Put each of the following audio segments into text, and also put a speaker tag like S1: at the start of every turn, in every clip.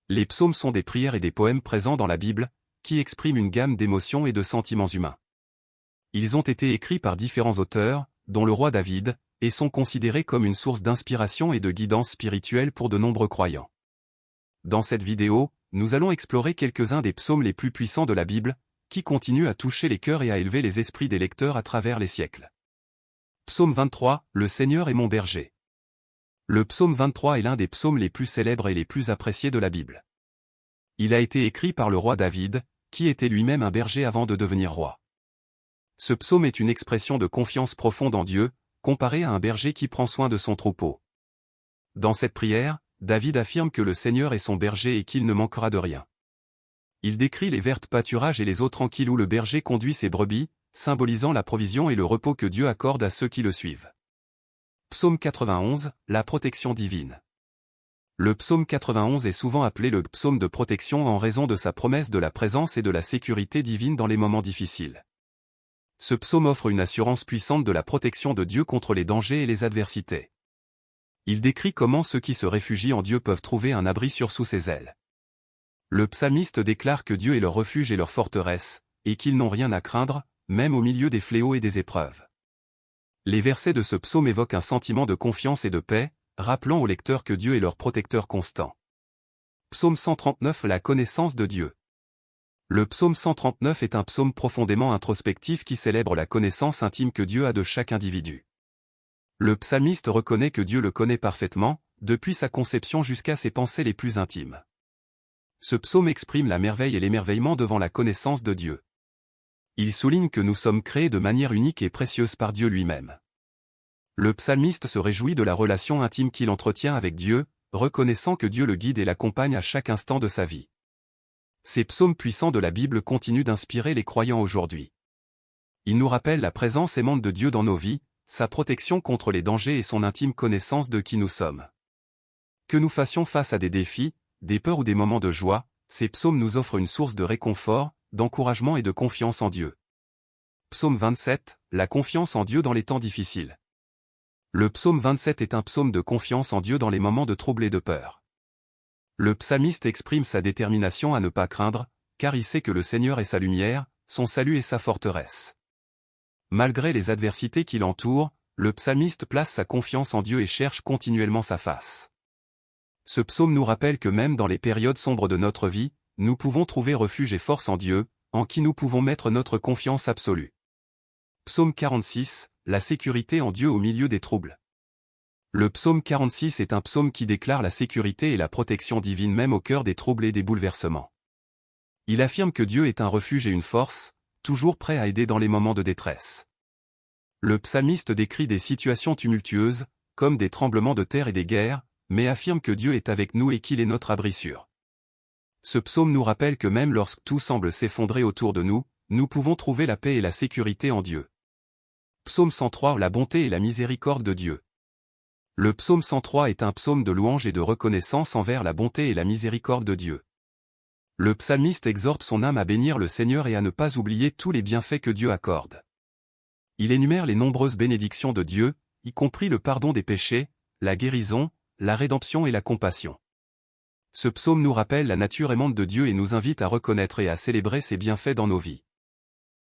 S1: Les psaumes sont des prières et des poèmes présents dans la Bible, qui expriment une gamme d'émotions et de sentiments humains. Ils ont été écrits par différents auteurs, dont le roi David, et sont considérés comme une source d'inspiration et de guidance spirituelle pour de nombreux croyants. Dans cette vidéo, nous allons explorer quelques-uns des psaumes les plus puissants de la Bible, qui continuent à toucher les cœurs et à élever les esprits des lecteurs à travers les siècles. Psaume 23, Le Seigneur est mon berger. Le psaume 23 est l'un des psaumes les plus célèbres et les plus appréciés de la Bible. Il a été écrit par le roi David, qui était lui-même un berger avant de devenir roi. Ce psaume est une expression de confiance profonde en Dieu, comparé à un berger qui prend soin de son troupeau. Dans cette prière, David affirme que le Seigneur est son berger et qu'il ne manquera de rien. Il décrit les verts pâturages et les eaux tranquilles où le berger conduit ses brebis, symbolisant la provision et le repos que Dieu accorde à ceux qui le suivent. Psaume 91, la protection divine. Le psaume 91 est souvent appelé le psaume de protection en raison de sa promesse de la présence et de la sécurité divine dans les moments difficiles. Ce psaume offre une assurance puissante de la protection de Dieu contre les dangers et les adversités. Il décrit comment ceux qui se réfugient en Dieu peuvent trouver un abri sous ses ailes. Le psalmiste déclare que Dieu est leur refuge et leur forteresse, et qu'ils n'ont rien à craindre, même au milieu des fléaux et des épreuves. Les versets de ce psaume évoquent un sentiment de confiance et de paix, rappelant aux lecteurs que Dieu est leur protecteur constant. Psaume 139 La connaissance de Dieu. Le psaume 139 est un psaume profondément introspectif qui célèbre la connaissance intime que Dieu a de chaque individu. Le psalmiste reconnaît que Dieu le connaît parfaitement, depuis sa conception jusqu'à ses pensées les plus intimes. Ce psaume exprime la merveille et l'émerveillement devant la connaissance de Dieu. Il souligne que nous sommes créés de manière unique et précieuse par Dieu lui-même. Le psalmiste se réjouit de la relation intime qu'il entretient avec Dieu, reconnaissant que Dieu le guide et l'accompagne à chaque instant de sa vie. Ces psaumes puissants de la Bible continuent d'inspirer les croyants aujourd'hui. Ils nous rappellent la présence aimante de Dieu dans nos vies, sa protection contre les dangers et son intime connaissance de qui nous sommes. Que nous fassions face à des défis, des peurs ou des moments de joie, ces psaumes nous offrent une source de réconfort, d'encouragement et de confiance en Dieu. Psaume 27, la confiance en Dieu dans les temps difficiles. Le psaume 27 est un psaume de confiance en Dieu dans les moments de trouble et de peur. Le psalmiste exprime sa détermination à ne pas craindre, car il sait que le Seigneur est sa lumière, son salut et sa forteresse. Malgré les adversités qui l'entourent, le psalmiste place sa confiance en Dieu et cherche continuellement sa face. Ce psaume nous rappelle que même dans les périodes sombres de notre vie, nous pouvons trouver refuge et force en Dieu, en qui nous pouvons mettre notre confiance absolue. Psaume 46, la sécurité en Dieu au milieu des troubles. Le psaume 46 est un psaume qui déclare la sécurité et la protection divine même au cœur des troubles et des bouleversements. Il affirme que Dieu est un refuge et une force, toujours prêt à aider dans les moments de détresse. Le psalmiste décrit des situations tumultueuses, comme des tremblements de terre et des guerres, mais affirme que Dieu est avec nous et qu'il est notre abri sûr. Ce psaume nous rappelle que même lorsque tout semble s'effondrer autour de nous, nous pouvons trouver la paix et la sécurité en Dieu. Psaume 103 La bonté et la miséricorde de Dieu. Le psaume 103 est un psaume de louange et de reconnaissance envers la bonté et la miséricorde de Dieu. Le psalmiste exhorte son âme à bénir le Seigneur et à ne pas oublier tous les bienfaits que Dieu accorde. Il énumère les nombreuses bénédictions de Dieu, y compris le pardon des péchés, la guérison, la rédemption et la compassion. Ce psaume nous rappelle la nature aimante de Dieu et nous invite à reconnaître et à célébrer ses bienfaits dans nos vies.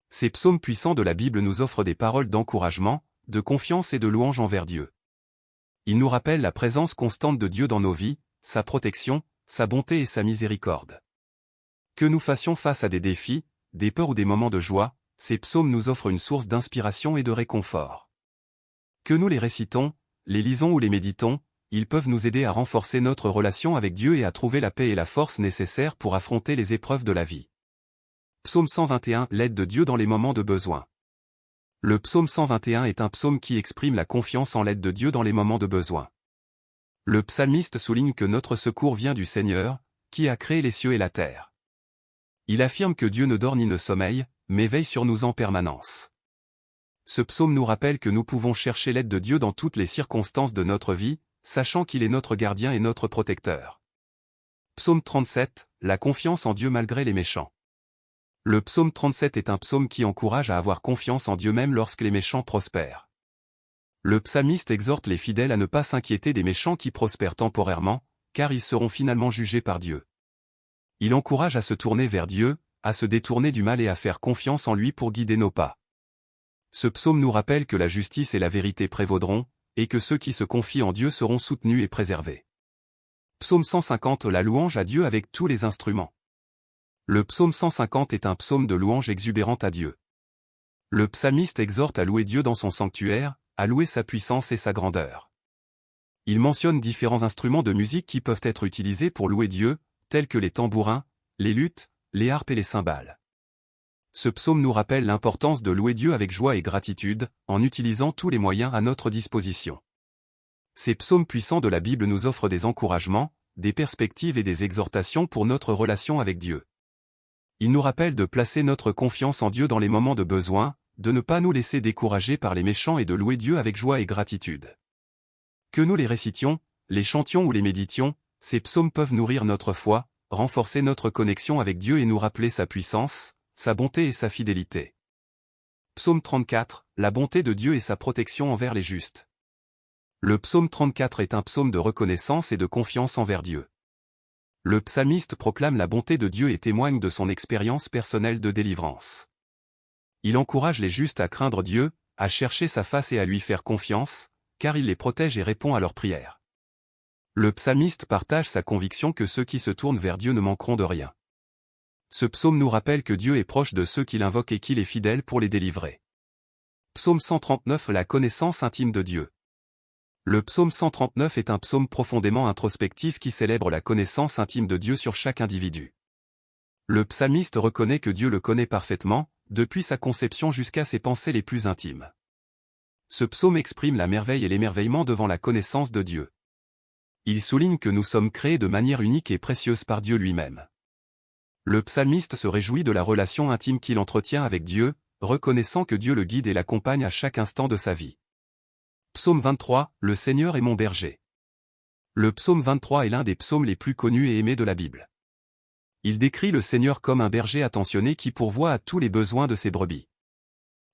S1: Ces psaumes puissants de la Bible nous offrent des paroles d'encouragement, de confiance et de louange envers Dieu. Ils nous rappellent la présence constante de Dieu dans nos vies, sa protection, sa bonté et sa miséricorde. Que nous fassions face à des défis, des peurs ou des moments de joie, ces psaumes nous offrent une source d'inspiration et de réconfort. Que nous les récitons, les lisons ou les méditons, ils peuvent nous aider à renforcer notre relation avec Dieu et à trouver la paix et la force nécessaires pour affronter les épreuves de la vie. Psaume 121 L'aide de Dieu dans les moments de besoin. Le psaume 121 est un psaume qui exprime la confiance en l'aide de Dieu dans les moments de besoin. Le psalmiste souligne que notre secours vient du Seigneur, qui a créé les cieux et la terre. Il affirme que Dieu ne dort ni ne sommeille, mais veille sur nous en permanence. Ce psaume nous rappelle que nous pouvons chercher l'aide de Dieu dans toutes les circonstances de notre vie, sachant qu'il est notre gardien et notre protecteur. Psaume 37, la confiance en Dieu malgré les méchants. Le psaume 37 est un psaume qui encourage à avoir confiance en Dieu même lorsque les méchants prospèrent. Le psalmiste exhorte les fidèles à ne pas s'inquiéter des méchants qui prospèrent temporairement, car ils seront finalement jugés par Dieu. Il encourage à se tourner vers Dieu, à se détourner du mal et à faire confiance en lui pour guider nos pas. Ce psaume nous rappelle que la justice et la vérité prévaudront, et que ceux qui se confient en Dieu seront soutenus et préservés. Psaume 150. La louange à Dieu avec tous les instruments. Le psaume 150 est un psaume de louange exubérante à Dieu. Le psalmiste exhorte à louer Dieu dans son sanctuaire, à louer sa puissance et sa grandeur. Il mentionne différents instruments de musique qui peuvent être utilisés pour louer Dieu, tels que les tambourins, les luths, les harpes et les cymbales. Ce psaume nous rappelle l'importance de louer Dieu avec joie et gratitude, en utilisant tous les moyens à notre disposition. Ces psaumes puissants de la Bible nous offrent des encouragements, des perspectives et des exhortations pour notre relation avec Dieu. Ils nous rappellent de placer notre confiance en Dieu dans les moments de besoin, de ne pas nous laisser décourager par les méchants et de louer Dieu avec joie et gratitude. Que nous les récitions, les chantions ou les méditions, ces psaumes peuvent nourrir notre foi, renforcer notre connexion avec Dieu et nous rappeler sa puissance, sa bonté et sa fidélité. Psaume 34, la bonté de Dieu et sa protection envers les justes. Le psaume 34 est un psaume de reconnaissance et de confiance envers Dieu. Le psalmiste proclame la bonté de Dieu et témoigne de son expérience personnelle de délivrance. Il encourage les justes à craindre Dieu, à chercher sa face et à lui faire confiance, car il les protège et répond à leurs prières. Le psalmiste partage sa conviction que ceux qui se tournent vers Dieu ne manqueront de rien. Ce psaume nous rappelle que Dieu est proche de ceux qui l'invoquent et qu'il est fidèle pour les délivrer. Psaume 139. La connaissance intime de Dieu. Le psaume 139 est un psaume profondément introspectif qui célèbre la connaissance intime de Dieu sur chaque individu. Le psalmiste reconnaît que Dieu le connaît parfaitement, depuis sa conception jusqu'à ses pensées les plus intimes. Ce psaume exprime la merveille et l'émerveillement devant la connaissance de Dieu. Il souligne que nous sommes créés de manière unique et précieuse par Dieu lui-même. Le psalmiste se réjouit de la relation intime qu'il entretient avec Dieu, reconnaissant que Dieu le guide et l'accompagne à chaque instant de sa vie. Psaume 23, le Seigneur est mon berger. Le psaume 23 est l'un des psaumes les plus connus et aimés de la Bible. Il décrit le Seigneur comme un berger attentionné qui pourvoit à tous les besoins de ses brebis.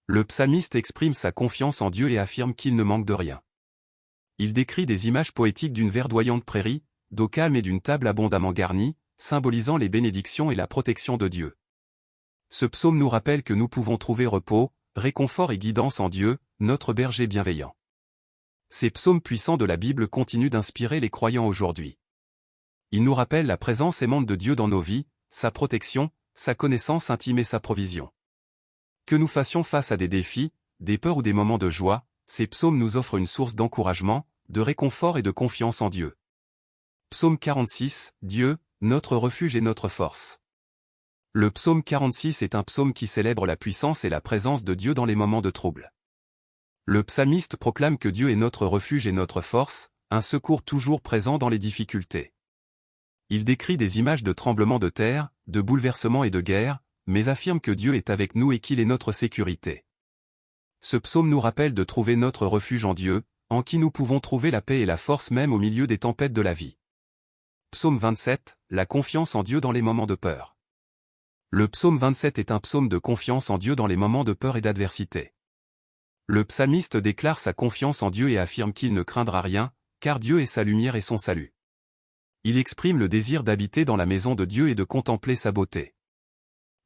S1: Le psalmiste exprime sa confiance en Dieu et affirme qu'il ne manque de rien. Il décrit des images poétiques d'une verdoyante prairie, d'eau calme et d'une table abondamment garnie, symbolisant les bénédictions et la protection de Dieu. Ce psaume nous rappelle que nous pouvons trouver repos, réconfort et guidance en Dieu, notre berger bienveillant. Ces psaumes puissants de la Bible continuent d'inspirer les croyants aujourd'hui. Ils nous rappellent la présence aimante de Dieu dans nos vies, sa protection, sa connaissance intime et sa provision. Que nous fassions face à des défis, des peurs ou des moments de joie, ces psaumes nous offrent une source d'encouragement, de réconfort et de confiance en Dieu. Psaume 46, Dieu, notre refuge et notre force. Le psaume 46 est un psaume qui célèbre la puissance et la présence de Dieu dans les moments de trouble. Le psalmiste proclame que Dieu est notre refuge et notre force, un secours toujours présent dans les difficultés. Il décrit des images de tremblements de terre, de bouleversements et de guerre, mais affirme que Dieu est avec nous et qu'il est notre sécurité. Ce psaume nous rappelle de trouver notre refuge en Dieu, en qui nous pouvons trouver la paix et la force même au milieu des tempêtes de la vie. Psaume 27, la confiance en Dieu dans les moments de peur. Le psaume 27 est un psaume de confiance en Dieu dans les moments de peur et d'adversité. Le psalmiste déclare sa confiance en Dieu et affirme qu'il ne craindra rien, car Dieu est sa lumière et son salut. Il exprime le désir d'habiter dans la maison de Dieu et de contempler sa beauté.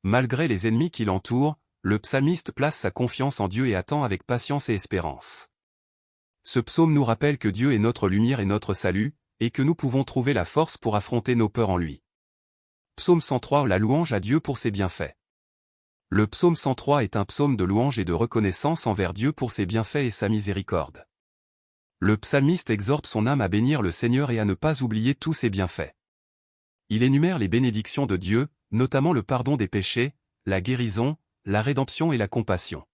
S1: Malgré les ennemis qui l'entourent, le psalmiste place sa confiance en Dieu et attend avec patience et espérance. Ce psaume nous rappelle que Dieu est notre lumière et notre salut, et que nous pouvons trouver la force pour affronter nos peurs en lui. Psaume 103. La louange à Dieu pour ses bienfaits. Le psaume 103 est un psaume de louange et de reconnaissance envers Dieu pour ses bienfaits et sa miséricorde. Le psalmiste exhorte son âme à bénir le Seigneur et à ne pas oublier tous ses bienfaits. Il énumère les bénédictions de Dieu, notamment le pardon des péchés, la guérison, la rédemption et la compassion.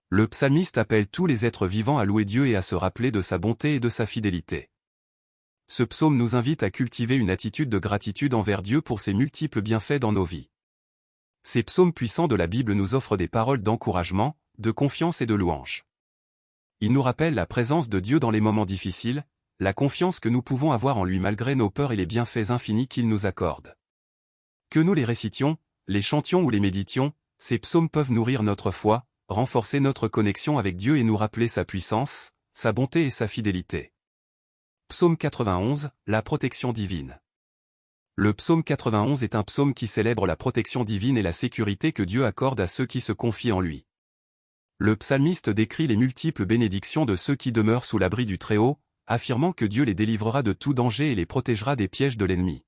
S1: Le psalmiste appelle tous les êtres vivants à louer Dieu et à se rappeler de sa bonté et de sa fidélité. Ce psaume nous invite à cultiver une attitude de gratitude envers Dieu pour ses multiples bienfaits dans nos vies. Ces psaumes puissants de la Bible nous offrent des paroles d'encouragement, de confiance et de louange. Ils nous rappellent la présence de Dieu dans les moments difficiles, la confiance que nous pouvons avoir en lui malgré nos peurs et les bienfaits infinis qu'il nous accorde. Que nous les récitions, les chantions ou les méditions, ces psaumes peuvent nourrir notre foi, renforcer notre connexion avec Dieu et nous rappeler sa puissance, sa bonté et sa fidélité. Psaume 91, la protection divine. Le psaume 91 est un psaume qui célèbre la protection divine et la sécurité que Dieu accorde à ceux qui se confient en lui. Le psalmiste décrit les multiples bénédictions de ceux qui demeurent sous l'abri du Très-Haut, affirmant que Dieu les délivrera de tout danger et les protégera des pièges de l'ennemi.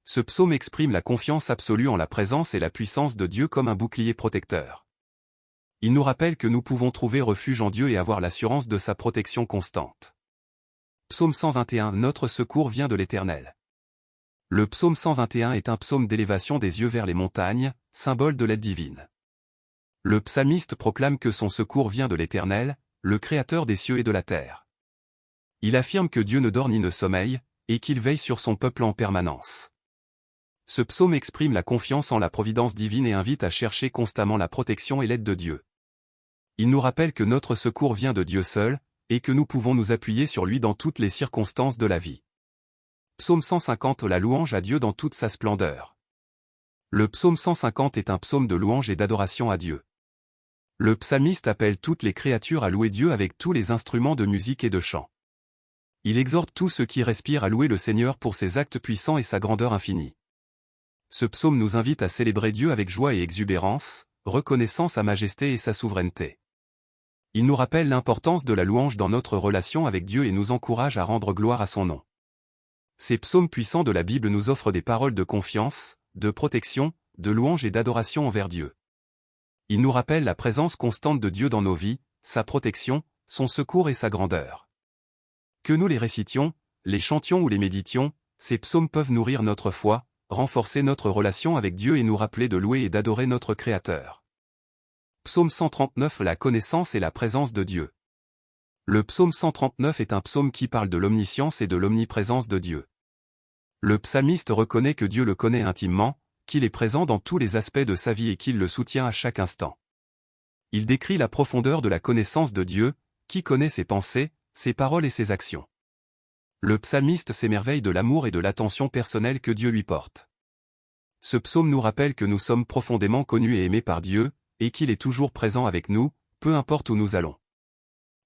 S1: Ce psaume exprime la confiance absolue en la présence et la puissance de Dieu comme un bouclier protecteur. Il nous rappelle que nous pouvons trouver refuge en Dieu et avoir l'assurance de sa protection constante. Psaume 121 « Notre secours vient de l'Éternel ». Le psaume 121 est un psaume d'élévation des yeux vers les montagnes, symbole de l'aide divine. Le psalmiste proclame que son secours vient de l'Éternel, le Créateur des cieux et de la terre. Il affirme que Dieu ne dort ni ne sommeille, et qu'il veille sur son peuple en permanence. Ce psaume exprime la confiance en la providence divine et invite à chercher constamment la protection et l'aide de Dieu. Il nous rappelle que notre secours vient de Dieu seul, et que nous pouvons nous appuyer sur lui dans toutes les circonstances de la vie. Psaume 150 La louange à Dieu dans toute sa splendeur. Le psaume 150 est un psaume de louange et d'adoration à Dieu. Le psalmiste appelle toutes les créatures à louer Dieu avec tous les instruments de musique et de chant. Il exhorte tous ceux qui respirent à louer le Seigneur pour ses actes puissants et sa grandeur infinie. Ce psaume nous invite à célébrer Dieu avec joie et exubérance, reconnaissant sa majesté et sa souveraineté. Il nous rappelle l'importance de la louange dans notre relation avec Dieu et nous encourage à rendre gloire à son nom. Ces psaumes puissants de la Bible nous offrent des paroles de confiance, de protection, de louange et d'adoration envers Dieu. Ils nous rappellent la présence constante de Dieu dans nos vies, sa protection, son secours et sa grandeur. Que nous les récitions, les chantions ou les méditions, ces psaumes peuvent nourrir notre foi, renforcer notre relation avec Dieu et nous rappeler de louer et d'adorer notre Créateur. Psaume 139 La connaissance et la présence de Dieu. Le psaume 139 est un psaume qui parle de l'omniscience et de l'omniprésence de Dieu. Le psalmiste reconnaît que Dieu le connaît intimement, qu'il est présent dans tous les aspects de sa vie et qu'il le soutient à chaque instant. Il décrit la profondeur de la connaissance de Dieu, qui connaît ses pensées, ses paroles et ses actions. Le psalmiste s'émerveille de l'amour et de l'attention personnelle que Dieu lui porte. Ce psaume nous rappelle que nous sommes profondément connus et aimés par Dieu, et qu'il est toujours présent avec nous, peu importe où nous allons.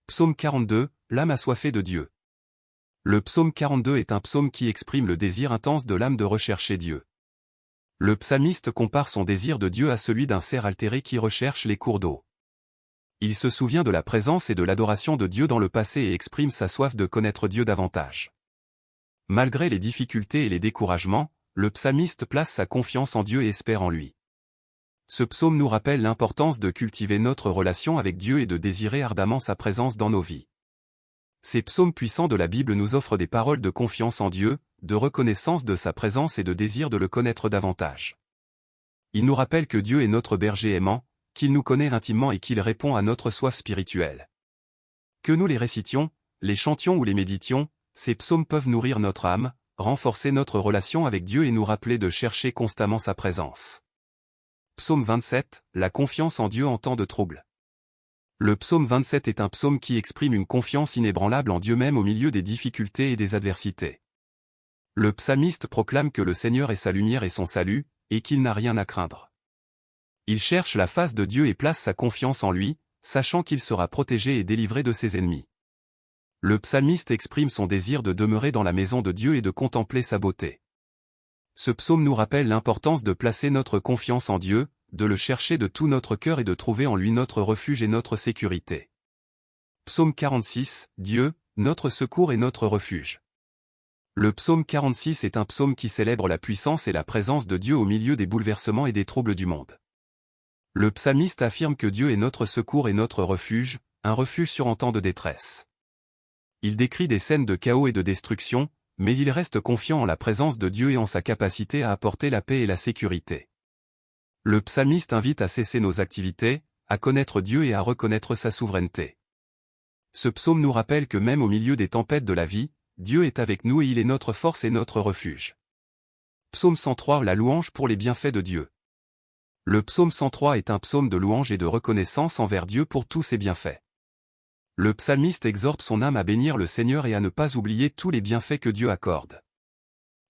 S1: Psaume 42, l'âme assoiffée de Dieu. Le psaume 42 est un psaume qui exprime le désir intense de l'âme de rechercher Dieu. Le psalmiste compare son désir de Dieu à celui d'un cerf altéré qui recherche les cours d'eau. Il se souvient de la présence et de l'adoration de Dieu dans le passé et exprime sa soif de connaître Dieu davantage. Malgré les difficultés et les découragements, le psalmiste place sa confiance en Dieu et espère en lui. Ce psaume nous rappelle l'importance de cultiver notre relation avec Dieu et de désirer ardemment sa présence dans nos vies. Ces psaumes puissants de la Bible nous offrent des paroles de confiance en Dieu, de reconnaissance de sa présence et de désir de le connaître davantage. Ils nous rappellent que Dieu est notre berger aimant, qu'il nous connaît intimement et qu'il répond à notre soif spirituelle. Que nous les récitions, les chantions ou les méditions, ces psaumes peuvent nourrir notre âme, renforcer notre relation avec Dieu et nous rappeler de chercher constamment sa présence. Psaume 27, la confiance en Dieu en temps de trouble. Le psaume 27 est un psaume qui exprime une confiance inébranlable en Dieu même au milieu des difficultés et des adversités. Le psalmiste proclame que le Seigneur est sa lumière et son salut, et qu'il n'a rien à craindre. Il cherche la face de Dieu et place sa confiance en lui, sachant qu'il sera protégé et délivré de ses ennemis. Le psalmiste exprime son désir de demeurer dans la maison de Dieu et de contempler sa beauté. Ce psaume nous rappelle l'importance de placer notre confiance en Dieu, de le chercher de tout notre cœur et de trouver en lui notre refuge et notre sécurité. Psaume 46, Dieu, notre secours et notre refuge. Le psaume 46 est un psaume qui célèbre la puissance et la présence de Dieu au milieu des bouleversements et des troubles du monde. Le psalmiste affirme que Dieu est notre secours et notre refuge, un refuge sûr en temps de détresse. Il décrit des scènes de chaos et de destruction, mais il reste confiant en la présence de Dieu et en sa capacité à apporter la paix et la sécurité. Le psalmiste invite à cesser nos activités, à connaître Dieu et à reconnaître sa souveraineté. Ce psaume nous rappelle que même au milieu des tempêtes de la vie, Dieu est avec nous et il est notre force et notre refuge. Psaume 103 La louange pour les bienfaits de Dieu. Le psaume 103 est un psaume de louange et de reconnaissance envers Dieu pour tous ses bienfaits. Le psalmiste exhorte son âme à bénir le Seigneur et à ne pas oublier tous les bienfaits que Dieu accorde.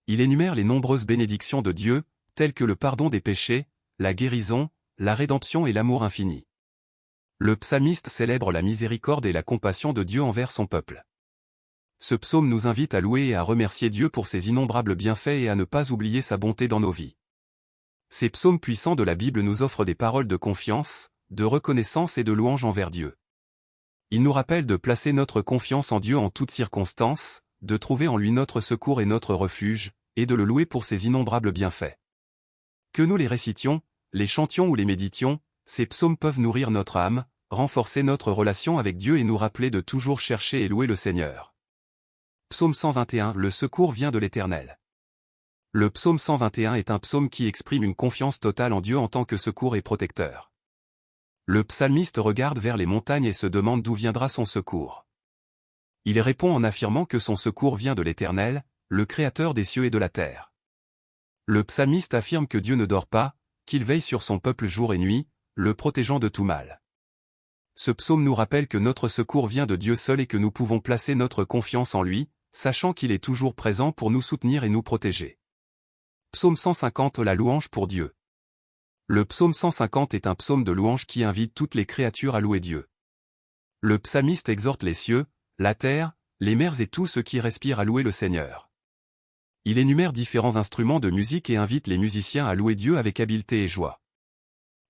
S1: Il énumère les nombreuses bénédictions de Dieu, telles que le pardon des péchés, la guérison, la rédemption et l'amour infini. Le psalmiste célèbre la miséricorde et la compassion de Dieu envers son peuple. Ce psaume nous invite à louer et à remercier Dieu pour ses innombrables bienfaits et à ne pas oublier sa bonté dans nos vies. Ces psaumes puissants de la Bible nous offrent des paroles de confiance, de reconnaissance et de louange envers Dieu. Ils nous rappellent de placer notre confiance en Dieu en toutes circonstances, de trouver en lui notre secours et notre refuge, et de le louer pour ses innombrables bienfaits. Que nous les récitions, les chantions ou les méditions, ces psaumes peuvent nourrir notre âme, renforcer notre relation avec Dieu et nous rappeler de toujours chercher et louer le Seigneur. Psaume 121. Le secours vient de l'Éternel. Le psaume 121 est un psaume qui exprime une confiance totale en Dieu en tant que secours et protecteur. Le psalmiste regarde vers les montagnes et se demande d'où viendra son secours. Il répond en affirmant que son secours vient de l'Éternel, le Créateur des cieux et de la terre. Le psalmiste affirme que Dieu ne dort pas, qu'il veille sur son peuple jour et nuit, le protégeant de tout mal. Ce psaume nous rappelle que notre secours vient de Dieu seul et que nous pouvons placer notre confiance en lui, sachant qu'il est toujours présent pour nous soutenir et nous protéger. Psaume 150. La louange pour Dieu. Le psaume 150 est un psaume de louange qui invite toutes les créatures à louer Dieu. Le psalmiste exhorte les cieux, la terre, les mers et tout ce qui respire à louer le Seigneur. Il énumère différents instruments de musique et invite les musiciens à louer Dieu avec habileté et joie.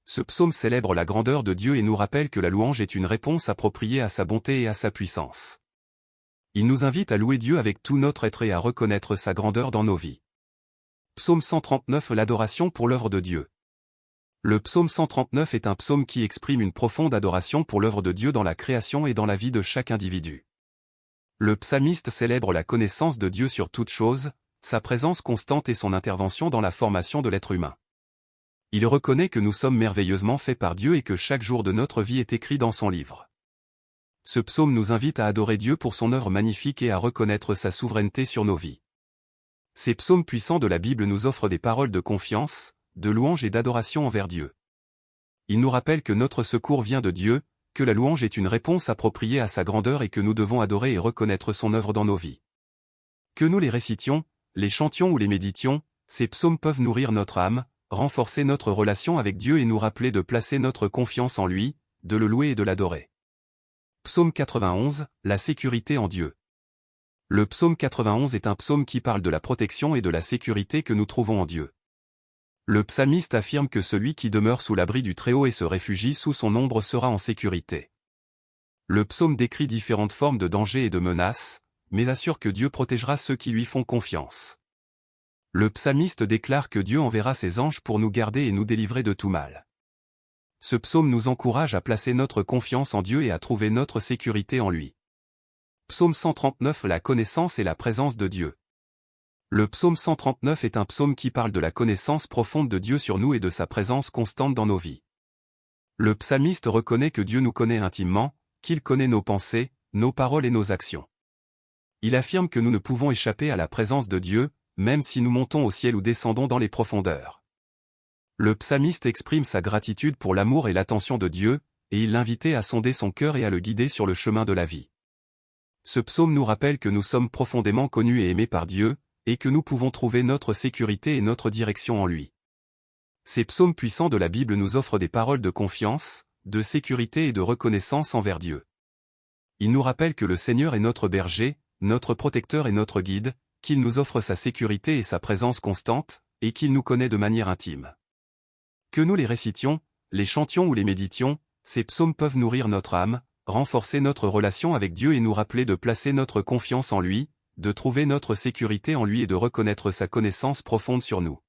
S1: Ce psaume célèbre la grandeur de Dieu et nous rappelle que la louange est une réponse appropriée à sa bonté et à sa puissance. Il nous invite à louer Dieu avec tout notre être et à reconnaître sa grandeur dans nos vies. Psaume 139. L'adoration pour l'œuvre de Dieu. Le psaume 139 est un psaume qui exprime une profonde adoration pour l'œuvre de Dieu dans la création et dans la vie de chaque individu. Le psalmiste célèbre la connaissance de Dieu sur toute chose, sa présence constante et son intervention dans la formation de l'être humain. Il reconnaît que nous sommes merveilleusement faits par Dieu et que chaque jour de notre vie est écrit dans son livre. Ce psaume nous invite à adorer Dieu pour son œuvre magnifique et à reconnaître sa souveraineté sur nos vies. Ces psaumes puissants de la Bible nous offrent des paroles de confiance, de louange et d'adoration envers Dieu. Ils nous rappellent que notre secours vient de Dieu, que la louange est une réponse appropriée à sa grandeur et que nous devons adorer et reconnaître son œuvre dans nos vies. Que nous les récitions, les chantions ou les méditions, ces psaumes peuvent nourrir notre âme, renforcer notre relation avec Dieu et nous rappeler de placer notre confiance en lui, de le louer et de l'adorer. Psaume 91. La sécurité en Dieu. Le psaume 91 est un psaume qui parle de la protection et de la sécurité que nous trouvons en Dieu. Le psalmiste affirme que celui qui demeure sous l'abri du Très-Haut et se réfugie sous son ombre sera en sécurité. Le psaume décrit différentes formes de dangers et de menaces, mais assure que Dieu protégera ceux qui lui font confiance. Le psalmiste déclare que Dieu enverra ses anges pour nous garder et nous délivrer de tout mal. Ce psaume nous encourage à placer notre confiance en Dieu et à trouver notre sécurité en lui. Psaume 139. La connaissance et la présence de Dieu. Le psaume 139 est un psaume qui parle de la connaissance profonde de Dieu sur nous et de sa présence constante dans nos vies. Le psalmiste reconnaît que Dieu nous connaît intimement, qu'il connaît nos pensées, nos paroles et nos actions. Il affirme que nous ne pouvons échapper à la présence de Dieu, même si nous montons au ciel ou descendons dans les profondeurs. Le psalmiste exprime sa gratitude pour l'amour et l'attention de Dieu, et il l'invitait à sonder son cœur et à le guider sur le chemin de la vie. Ce psaume nous rappelle que nous sommes profondément connus et aimés par Dieu, et que nous pouvons trouver notre sécurité et notre direction en lui. Ces psaumes puissants de la Bible nous offrent des paroles de confiance, de sécurité et de reconnaissance envers Dieu. Ils nous rappellent que le Seigneur est notre berger, notre protecteur et notre guide, qu'il nous offre sa sécurité et sa présence constante, et qu'il nous connaît de manière intime. Que nous les récitions, les chantions ou les méditions, ces psaumes peuvent nourrir notre âme, renforcer notre relation avec Dieu et nous rappeler de placer notre confiance en lui, de trouver notre sécurité en lui et de reconnaître sa connaissance profonde sur nous.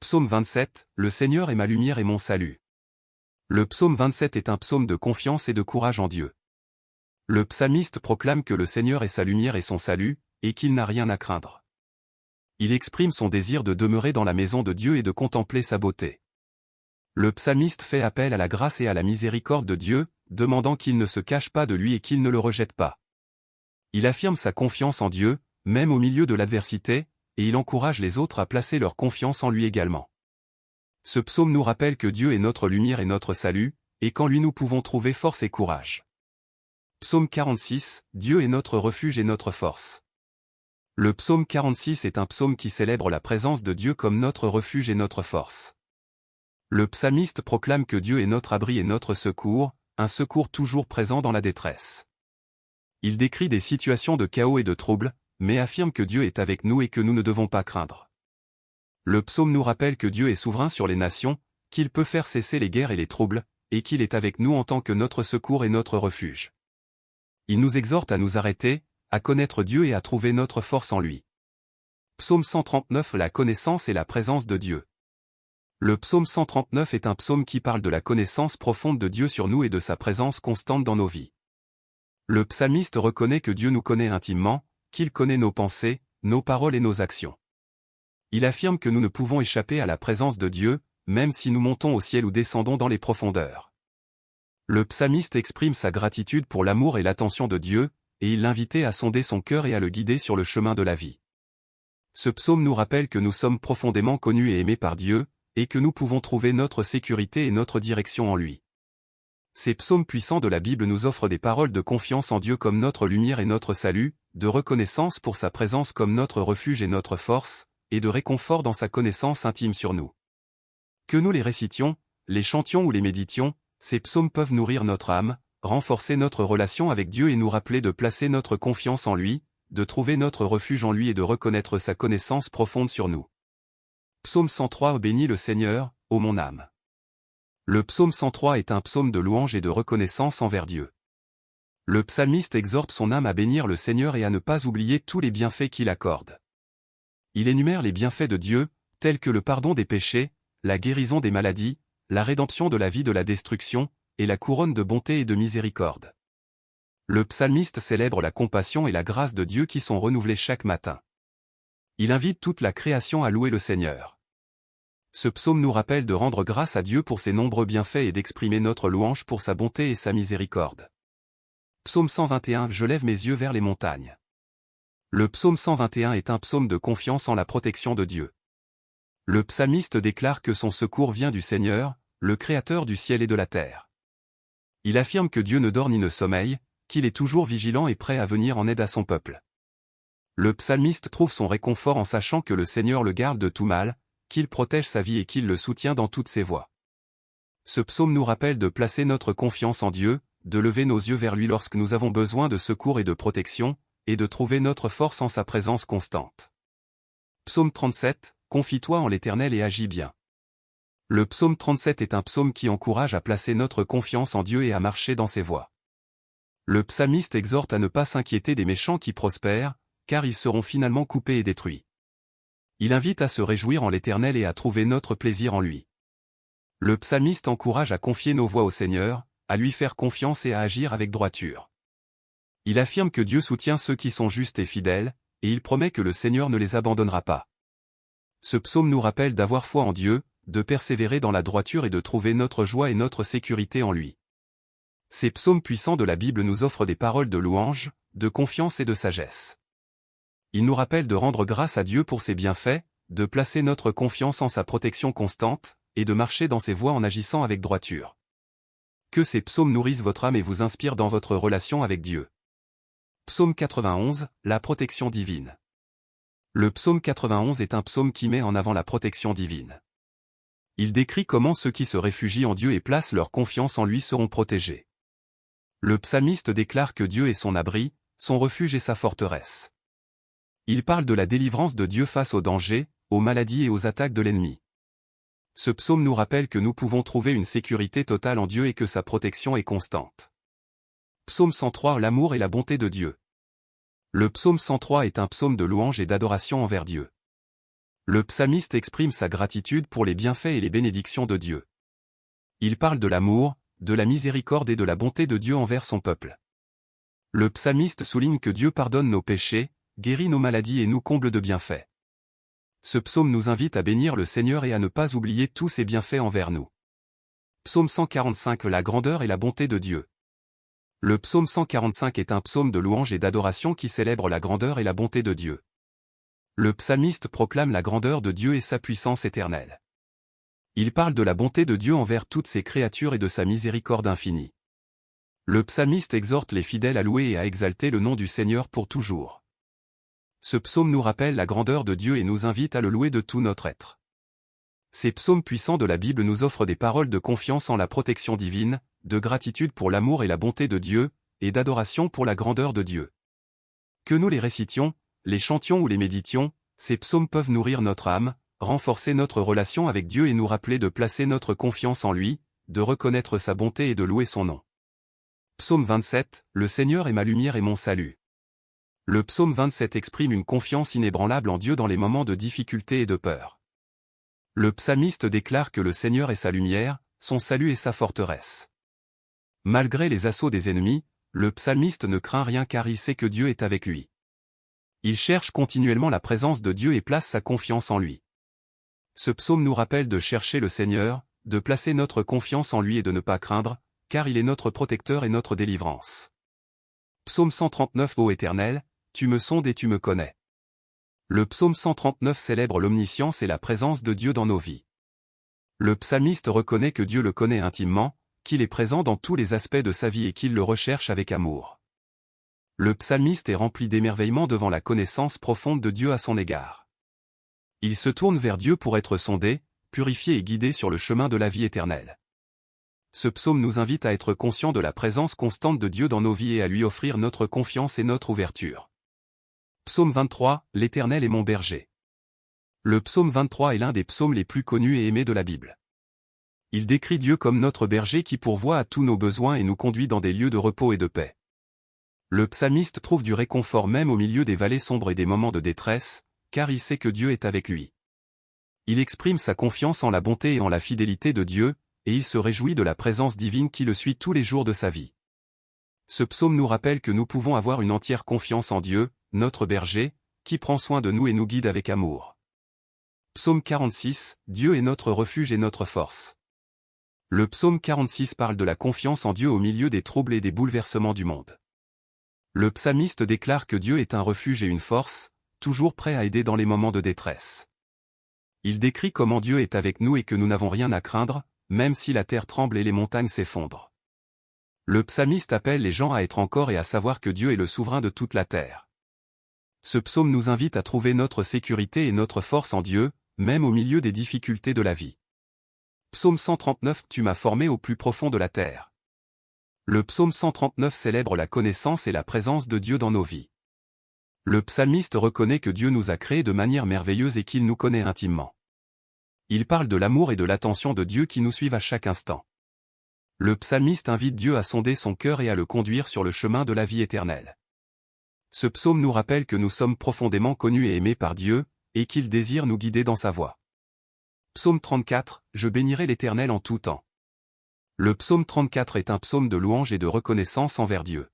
S1: Psaume 27. Le Seigneur est ma lumière et mon salut. Le psaume 27 est un psaume de confiance et de courage en Dieu. Le psalmiste proclame que le Seigneur est sa lumière et son salut, et qu'il n'a rien à craindre. Il exprime son désir de demeurer dans la maison de Dieu et de contempler sa beauté. Le psalmiste fait appel à la grâce et à la miséricorde de Dieu, demandant qu'il ne se cache pas de lui et qu'il ne le rejette pas. Il affirme sa confiance en Dieu, même au milieu de l'adversité, et il encourage les autres à placer leur confiance en lui également. Ce psaume nous rappelle que Dieu est notre lumière et notre salut, et qu'en lui nous pouvons trouver force et courage. Psaume 46. Dieu est notre refuge et notre force. Le psaume 46 est un psaume qui célèbre la présence de Dieu comme notre refuge et notre force. Le psalmiste proclame que Dieu est notre abri et notre secours, un secours toujours présent dans la détresse. Il décrit des situations de chaos et de troubles, mais affirme que Dieu est avec nous et que nous ne devons pas craindre. Le psaume nous rappelle que Dieu est souverain sur les nations, qu'il peut faire cesser les guerres et les troubles, et qu'il est avec nous en tant que notre secours et notre refuge. Il nous exhorte à nous arrêter, à connaître Dieu et à trouver notre force en lui. Psaume 139 La connaissance et la présence de Dieu. Le psaume 139 est un psaume qui parle de la connaissance profonde de Dieu sur nous et de sa présence constante dans nos vies. Le psalmiste reconnaît que Dieu nous connaît intimement, qu'il connaît nos pensées, nos paroles et nos actions. Il affirme que nous ne pouvons échapper à la présence de Dieu, même si nous montons au ciel ou descendons dans les profondeurs. Le psalmiste exprime sa gratitude pour l'amour et l'attention de Dieu, et il l'invitait à sonder son cœur et à le guider sur le chemin de la vie. Ce psaume nous rappelle que nous sommes profondément connus et aimés par Dieu, et que nous pouvons trouver notre sécurité et notre direction en lui. Ces psaumes puissants de la Bible nous offrent des paroles de confiance en Dieu comme notre lumière et notre salut, de reconnaissance pour sa présence comme notre refuge et notre force, et de réconfort dans sa connaissance intime sur nous. Que nous les récitions, les chantions ou les méditions, ces psaumes peuvent nourrir notre âme, renforcer notre relation avec Dieu et nous rappeler de placer notre confiance en lui, de trouver notre refuge en lui et de reconnaître sa connaissance profonde sur nous. Psaume 103 Bénis le Seigneur, ô mon âme. Le psaume 103 est un psaume de louange et de reconnaissance envers Dieu. Le psalmiste exhorte son âme à bénir le Seigneur et à ne pas oublier tous les bienfaits qu'il accorde. Il énumère les bienfaits de Dieu, tels que le pardon des péchés, la guérison des maladies, la rédemption de la vie de la destruction, et la couronne de bonté et de miséricorde. Le psalmiste célèbre la compassion et la grâce de Dieu qui sont renouvelées chaque matin. Il invite toute la création à louer le Seigneur. Ce psaume nous rappelle de rendre grâce à Dieu pour ses nombreux bienfaits et d'exprimer notre louange pour sa bonté et sa miséricorde. Psaume 121 Je lève mes yeux vers les montagnes. Le psaume 121 est un psaume de confiance en la protection de Dieu. Le psalmiste déclare que son secours vient du Seigneur, le Créateur du ciel et de la terre. Il affirme que Dieu ne dort ni ne sommeille, qu'il est toujours vigilant et prêt à venir en aide à son peuple. Le psalmiste trouve son réconfort en sachant que le Seigneur le garde de tout mal, qu'il protège sa vie et qu'il le soutient dans toutes ses voies. Ce psaume nous rappelle de placer notre confiance en Dieu, de lever nos yeux vers lui lorsque nous avons besoin de secours et de protection, et de trouver notre force en sa présence constante. Psaume 37 Confie-toi en l'Éternel et agis bien. Le psaume 37 est un psaume qui encourage à placer notre confiance en Dieu et à marcher dans ses voies. Le psalmiste exhorte à ne pas s'inquiéter des méchants qui prospèrent, car ils seront finalement coupés et détruits. Il invite à se réjouir en l'Éternel et à trouver notre plaisir en lui. Le psalmiste encourage à confier nos voies au Seigneur, à lui faire confiance et à agir avec droiture. Il affirme que Dieu soutient ceux qui sont justes et fidèles, et il promet que le Seigneur ne les abandonnera pas. Ce psaume nous rappelle d'avoir foi en Dieu, de persévérer dans la droiture et de trouver notre joie et notre sécurité en lui. Ces psaumes puissants de la Bible nous offrent des paroles de louange, de confiance et de sagesse. Ils nous rappellent de rendre grâce à Dieu pour ses bienfaits, de placer notre confiance en sa protection constante, et de marcher dans ses voies en agissant avec droiture. Que ces psaumes nourrissent votre âme et vous inspirent dans votre relation avec Dieu. Psaume 91, la protection divine. Le psaume 91 est un psaume qui met en avant la protection divine. Il décrit comment ceux qui se réfugient en Dieu et placent leur confiance en lui seront protégés. Le psalmiste déclare que Dieu est son abri, son refuge et sa forteresse. Il parle de la délivrance de Dieu face aux dangers, aux maladies et aux attaques de l'ennemi. Ce psaume nous rappelle que nous pouvons trouver une sécurité totale en Dieu et que sa protection est constante. Psaume 103 L'amour et la bonté de Dieu. Le psaume 103 est un psaume de louange et d'adoration envers Dieu. Le psalmiste exprime sa gratitude pour les bienfaits et les bénédictions de Dieu. Il parle de l'amour, de la miséricorde et de la bonté de Dieu envers son peuple. Le psalmiste souligne que Dieu pardonne nos péchés, guérit nos maladies et nous comble de bienfaits. Ce psaume nous invite à bénir le Seigneur et à ne pas oublier tous ses bienfaits envers nous. Psaume 145 La grandeur et la bonté de Dieu. Le psaume 145 est un psaume de louange et d'adoration qui célèbre la grandeur et la bonté de Dieu. Le psalmiste proclame la grandeur de Dieu et sa puissance éternelle. Il parle de la bonté de Dieu envers toutes ses créatures et de sa miséricorde infinie. Le psalmiste exhorte les fidèles à louer et à exalter le nom du Seigneur pour toujours. Ce psaume nous rappelle la grandeur de Dieu et nous invite à le louer de tout notre être. Ces psaumes puissants de la Bible nous offrent des paroles de confiance en la protection divine, de gratitude pour l'amour et la bonté de Dieu, et d'adoration pour la grandeur de Dieu. Que nous les récitions, les chantions ou les méditions, ces psaumes peuvent nourrir notre âme, renforcer notre relation avec Dieu et nous rappeler de placer notre confiance en lui, de reconnaître sa bonté et de louer son nom. Psaume 27, Le Seigneur est ma lumière et mon salut. Le psaume 27 exprime une confiance inébranlable en Dieu dans les moments de difficulté et de peur. Le psalmiste déclare que le Seigneur est sa lumière, son salut et sa forteresse. Malgré les assauts des ennemis, le psalmiste ne craint rien car il sait que Dieu est avec lui. Il cherche continuellement la présence de Dieu et place sa confiance en lui. Ce psaume nous rappelle de chercher le Seigneur, de placer notre confiance en lui et de ne pas craindre, car il est notre protecteur et notre délivrance. Psaume 139 Ô Éternel, tu me sondes et tu me connais. Le psaume 139 célèbre l'omniscience et la présence de Dieu dans nos vies. Le psalmiste reconnaît que Dieu le connaît intimement, qu'il est présent dans tous les aspects de sa vie et qu'il le recherche avec amour. Le psalmiste est rempli d'émerveillement devant la connaissance profonde de Dieu à son égard. Il se tourne vers Dieu pour être sondé, purifié et guidé sur le chemin de la vie éternelle. Ce psaume nous invite à être conscients de la présence constante de Dieu dans nos vies et à lui offrir notre confiance et notre ouverture. Psaume 23, L'Éternel est mon berger. Le psaume 23 est l'un des psaumes les plus connus et aimés de la Bible. Il décrit Dieu comme notre berger qui pourvoit à tous nos besoins et nous conduit dans des lieux de repos et de paix. Le psalmiste trouve du réconfort même au milieu des vallées sombres et des moments de détresse, car il sait que Dieu est avec lui. Il exprime sa confiance en la bonté et en la fidélité de Dieu, et il se réjouit de la présence divine qui le suit tous les jours de sa vie. Ce psaume nous rappelle que nous pouvons avoir une entière confiance en Dieu, notre berger, qui prend soin de nous et nous guide avec amour. Psaume 46, Dieu est notre refuge et notre force. Le psaume 46 parle de la confiance en Dieu au milieu des troubles et des bouleversements du monde. Le psalmiste déclare que Dieu est un refuge et une force, toujours prêt à aider dans les moments de détresse. Il décrit comment Dieu est avec nous et que nous n'avons rien à craindre, même si la terre tremble et les montagnes s'effondrent. Le psalmiste appelle les gens à être encore et à savoir que Dieu est le souverain de toute la terre. Ce psaume nous invite à trouver notre sécurité et notre force en Dieu, même au milieu des difficultés de la vie. Psaume 139 Tu m'as formé au plus profond de la terre. Le psaume 139 célèbre la connaissance et la présence de Dieu dans nos vies. Le psalmiste reconnaît que Dieu nous a créés de manière merveilleuse et qu'il nous connaît intimement. Il parle de l'amour et de l'attention de Dieu qui nous suivent à chaque instant. Le psalmiste invite Dieu à sonder son cœur et à le conduire sur le chemin de la vie éternelle. Ce psaume nous rappelle que nous sommes profondément connus et aimés par Dieu, et qu'il désire nous guider dans sa voie. Psaume 34, Je bénirai l'Éternel en tout temps. Le psaume 34 est un psaume de louange et de reconnaissance envers Dieu.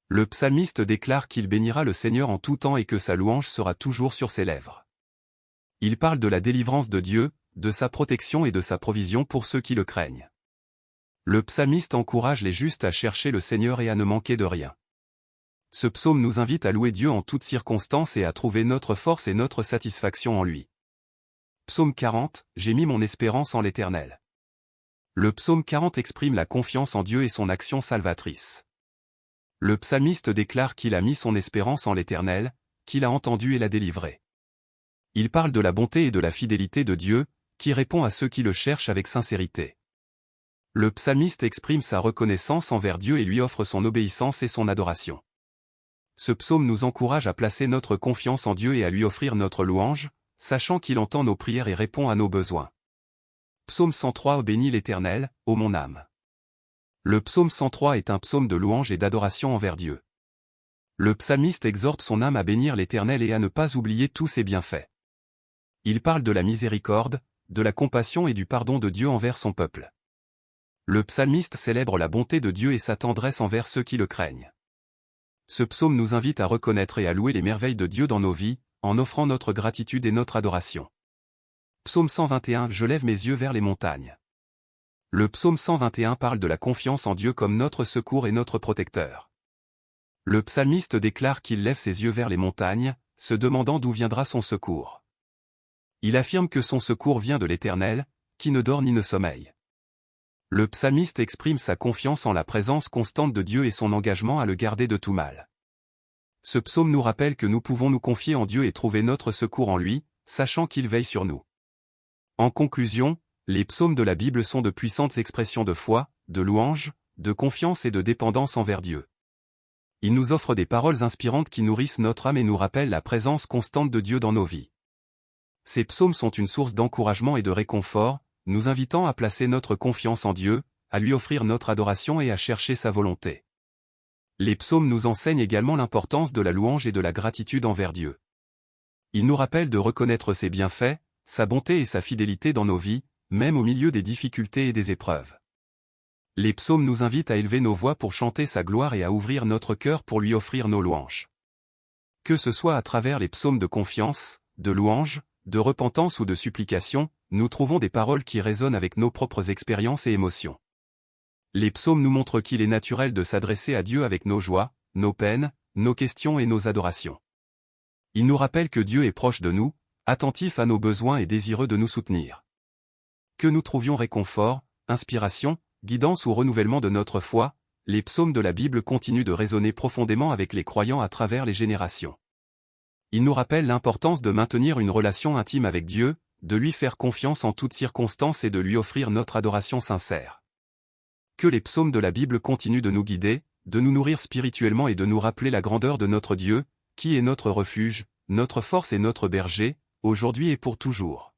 S1: Le psalmiste déclare qu'il bénira le Seigneur en tout temps et que sa louange sera toujours sur ses lèvres. Il parle de la délivrance de Dieu, de sa protection et de sa provision pour ceux qui le craignent. Le psalmiste encourage les justes à chercher le Seigneur et à ne manquer de rien. Ce psaume nous invite à louer Dieu en toutes circonstances et à trouver notre force et notre satisfaction en lui. Psaume 40, J'ai mis mon espérance en l'Éternel. Le psaume 40 exprime la confiance en Dieu et son action salvatrice. Le psalmiste déclare qu'il a mis son espérance en l'Éternel, qu'il a entendu et l'a délivré. Il parle de la bonté et de la fidélité de Dieu, qui répond à ceux qui le cherchent avec sincérité. Le psalmiste exprime sa reconnaissance envers Dieu et lui offre son obéissance et son adoration. Ce psaume nous encourage à placer notre confiance en Dieu et à lui offrir notre louange, sachant qu'il entend nos prières et répond à nos besoins. Psaume 103 Ô bénis l'Éternel, ô mon âme. Le psaume 103 est un psaume de louange et d'adoration envers Dieu. Le psalmiste exhorte son âme à bénir l'Éternel et à ne pas oublier tous ses bienfaits. Il parle de la miséricorde, de la compassion et du pardon de Dieu envers son peuple. Le psalmiste célèbre la bonté de Dieu et sa tendresse envers ceux qui le craignent. Ce psaume nous invite à reconnaître et à louer les merveilles de Dieu dans nos vies, en offrant notre gratitude et notre adoration. Psaume 121 Je lève mes yeux vers les montagnes. Le psaume 121 parle de la confiance en Dieu comme notre secours et notre protecteur. Le psalmiste déclare qu'il lève ses yeux vers les montagnes, se demandant d'où viendra son secours. Il affirme que son secours vient de l'Éternel, qui ne dort ni ne sommeille. Le psalmiste exprime sa confiance en la présence constante de Dieu et son engagement à le garder de tout mal. Ce psaume nous rappelle que nous pouvons nous confier en Dieu et trouver notre secours en lui, sachant qu'il veille sur nous. En conclusion, les psaumes de la Bible sont de puissantes expressions de foi, de louange, de confiance et de dépendance envers Dieu. Ils nous offrent des paroles inspirantes qui nourrissent notre âme et nous rappellent la présence constante de Dieu dans nos vies. Ces psaumes sont une source d'encouragement et de réconfort, nous invitant à placer notre confiance en Dieu, à lui offrir notre adoration et à chercher sa volonté. Les psaumes nous enseignent également l'importance de la louange et de la gratitude envers Dieu. Ils nous rappellent de reconnaître ses bienfaits, sa bonté et sa fidélité dans nos vies, même au milieu des difficultés et des épreuves. Les psaumes nous invitent à élever nos voix pour chanter sa gloire et à ouvrir notre cœur pour lui offrir nos louanges. Que ce soit à travers les psaumes de confiance, de louange, de repentance ou de supplication, nous trouvons des paroles qui résonnent avec nos propres expériences et émotions. Les psaumes nous montrent qu'il est naturel de s'adresser à Dieu avec nos joies, nos peines, nos questions et nos adorations. Ils nous rappellent que Dieu est proche de nous, attentif à nos besoins et désireux de nous soutenir. Que nous trouvions réconfort, inspiration, guidance ou renouvellement de notre foi, les psaumes de la Bible continuent de résonner profondément avec les croyants à travers les générations. Ils nous rappellent l'importance de maintenir une relation intime avec Dieu, de lui faire confiance en toutes circonstances et de lui offrir notre adoration sincère. Que les psaumes de la Bible continuent de nous guider, de nous nourrir spirituellement et de nous rappeler la grandeur de notre Dieu, qui est notre refuge, notre force et notre berger, aujourd'hui et pour toujours.